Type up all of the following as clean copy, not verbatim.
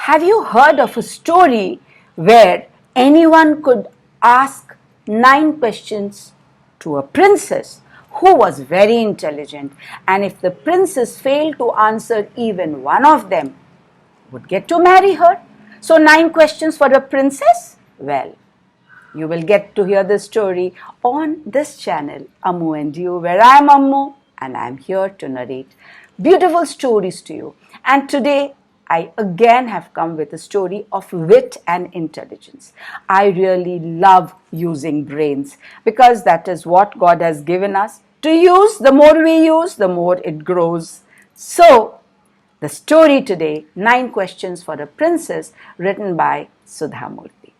Have you heard of a story where anyone could ask 9 questions to a princess who was very intelligent, and if the princess failed to answer even one of them, would get to marry her? So 9 questions for a princess? Well, you will get to hear this story on this channel, Ammu&You, where I am Ammu and I am here to narrate beautiful stories to you. And today, I again have come with a story of wit and intelligence. I really love using brains because that is what God has given us to use. The more we use, the more it grows. So, the story today, 9 Questions for a Princess, written by Sudha Murthy.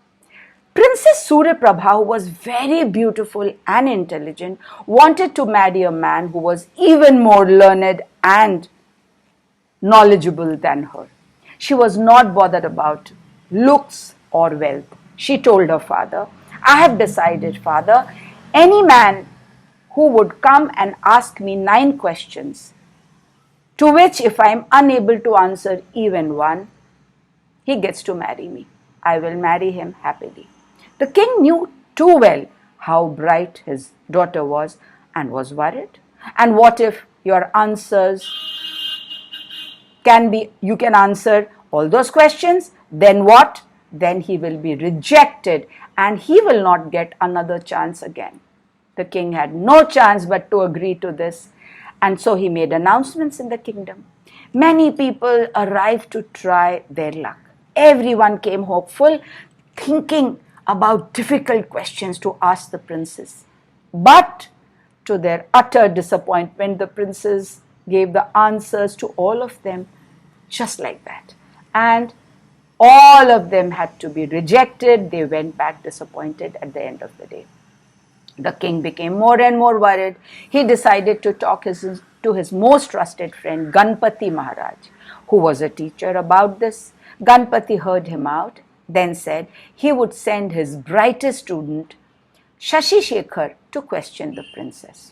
Princess Suryaprabha, who was very beautiful and intelligent, wanted to marry a man who was even more learned and knowledgeable than her. She was not bothered about looks or wealth. She told her father, "I have decided, father, any man who would come and ask me 9 questions, to which if I am unable to answer even one, he gets to marry me. I will marry him happily." The king knew too well how bright his daughter was and was worried. And what if your answers you can answer all those questions? Then what? Then he will be rejected and he will not get another chance again. The king had no chance but to agree to this. And so he made announcements in the kingdom. Many people arrived to try their luck. Everyone came hopeful, thinking about difficult questions to ask the princess. But to their utter disappointment, the princess gave the answers to all of them just like that. And all of them had to be rejected. They went back disappointed at the end of the day. The king became more and more worried. He decided to talk to his most trusted friend, Ganpati Maharaj, who was a teacher, about this. Ganpati heard him out, then said he would send his brightest student, Shashi to question the princess.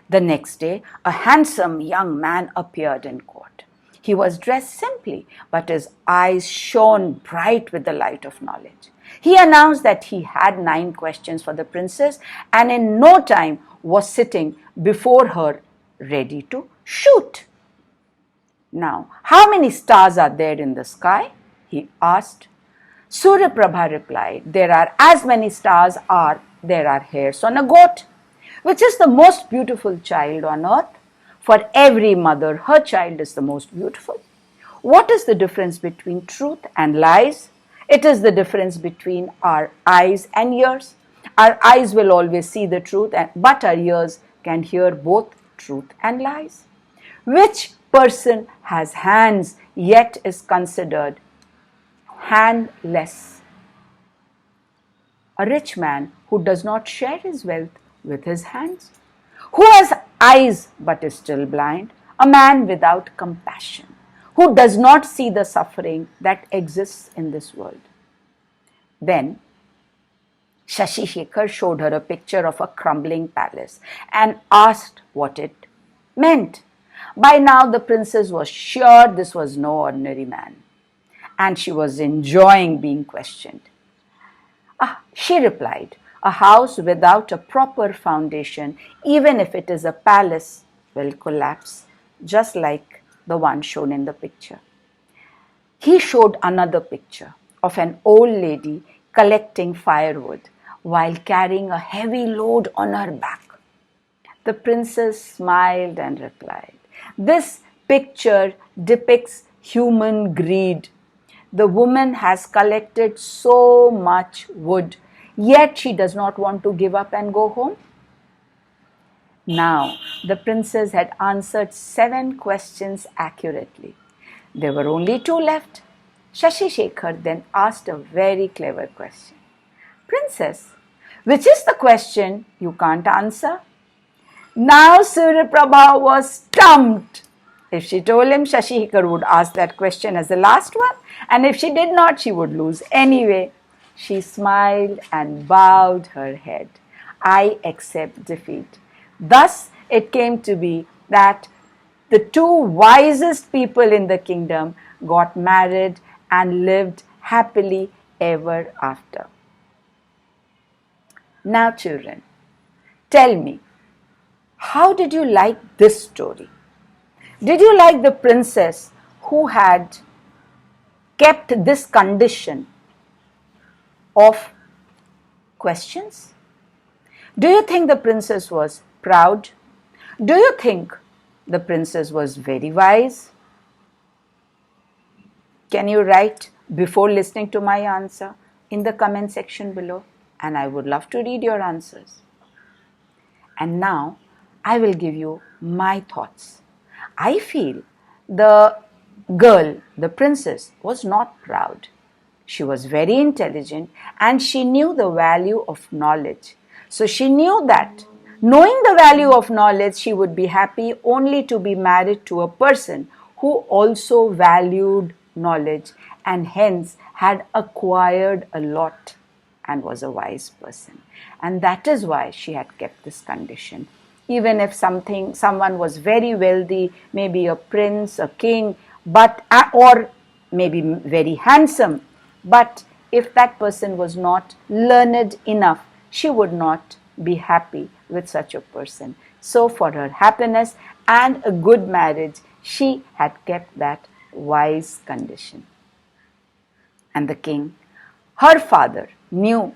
The next day, a handsome young man appeared in court. He was dressed simply, but his eyes shone bright with the light of knowledge. He announced that he had 9 questions for the princess and in no time was sitting before her ready to shoot. "Now, how many stars are there in the sky?" he asked. Suryaprabha replied, "There are as many stars as there are hairs on a goat." "Which is the most beautiful child on earth?" "For every mother, her child is the most beautiful." "What is the difference between truth and lies?" "It is the difference between our eyes and ears. Our eyes will always see the truth, but our ears can hear both truth and lies." "Which person has hands yet is considered handless?" "A rich man who does not share his wealth with his hands." "Who has eyes but is still blind?" "A man without compassion, who does not see the suffering that exists in this world." Then Shashi showed her a picture of a crumbling palace and asked what it meant. By now the princess was sure this was no ordinary man, and she was enjoying being questioned. She replied, "A house without a proper foundation, even if it is a palace, will collapse, just like the one shown in the picture." He showed another picture of an old lady collecting firewood while carrying a heavy load on her back. The princess smiled and replied, "This picture depicts human greed. The woman has collected so much wood, yet she does not want to give up and go home." Now, the princess had answered 7 questions accurately. There were only 2 left. Shashi then asked a very clever question. "Princess, which is the question you can't answer?" Now Suryaprabha was stumped. If she told him, Shashi would ask that question as the last one, and if she did not, she would lose anyway. She smiled and bowed her head. "I accept defeat." Thus, it came to be that the 2 wisest people in the kingdom got married and lived happily ever after. Now children, tell me, how did you like this story? Did you like the princess who had kept this condition of questions? Do you think the princess was proud? Do you think the princess was very wise? Can you write before listening to my answer in the comment section below? And I would love to read your answers. And now I will give you my thoughts. I feel the girl, the princess, was not proud. She was very intelligent and she knew the value of knowledge. So she knew that knowing the value of knowledge, she would be happy only to be married to a person who also valued knowledge and hence had acquired a lot and was a wise person. And that is why she had kept this condition. Even if someone was very wealthy, maybe a prince, a king, or maybe very handsome, but if that person was not learned enough, she would not be happy with such a person. So for her happiness and a good marriage, she had kept that wise condition. And the king, her father, knew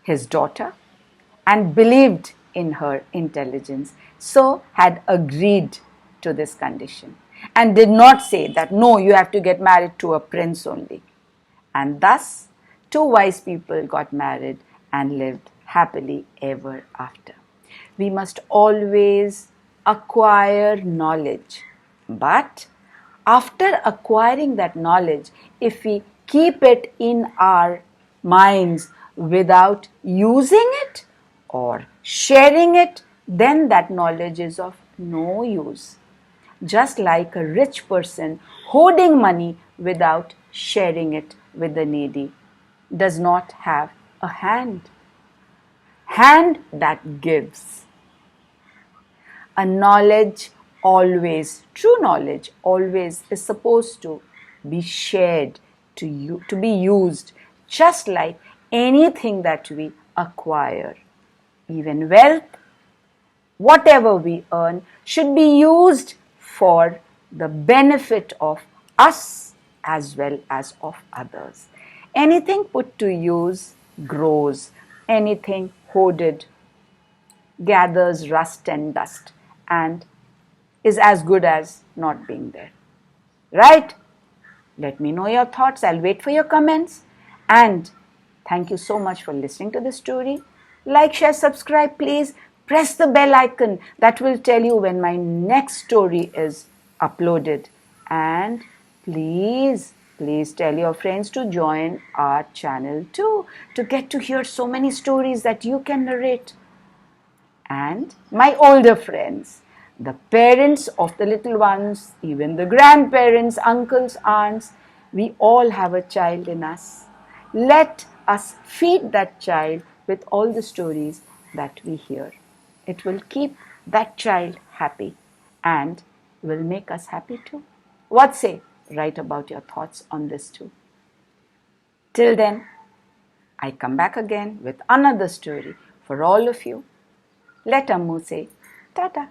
his daughter and believed in her intelligence, so had agreed to this condition and did not say that no, you have to get married to a prince only. And thus, two wise people got married and lived happily ever after. We must always acquire knowledge. But after acquiring that knowledge, if we keep it in our minds without using it or sharing it, then that knowledge is of no use. Just like a rich person hoarding money without sharing it with the needy does not have a hand that gives. A knowledge always, true knowledge always is supposed to be shared, to be used, just like anything that we acquire. Even wealth, whatever we earn, should be used for the benefit of us as well as of others. Anything put to use grows. Anything hoarded gathers rust and dust and is as good as not being there. Right? Let me know your thoughts. I'll wait for your comments. And thank you so much for listening to this story. Like, share, subscribe, please. Press the bell icon that will tell you when my next story is uploaded. And please tell your friends to join our channel too, to get to hear so many stories that you can narrate. And my older friends, the parents of the little ones, even the grandparents, uncles, aunts, we all have a child in us. Let us feed that child with all the stories that we hear. It will keep that child happy and will make us happy too. What say? Write about your thoughts on this too. Till then, I come back again with another story for all of you. Let Ammu say, Tata.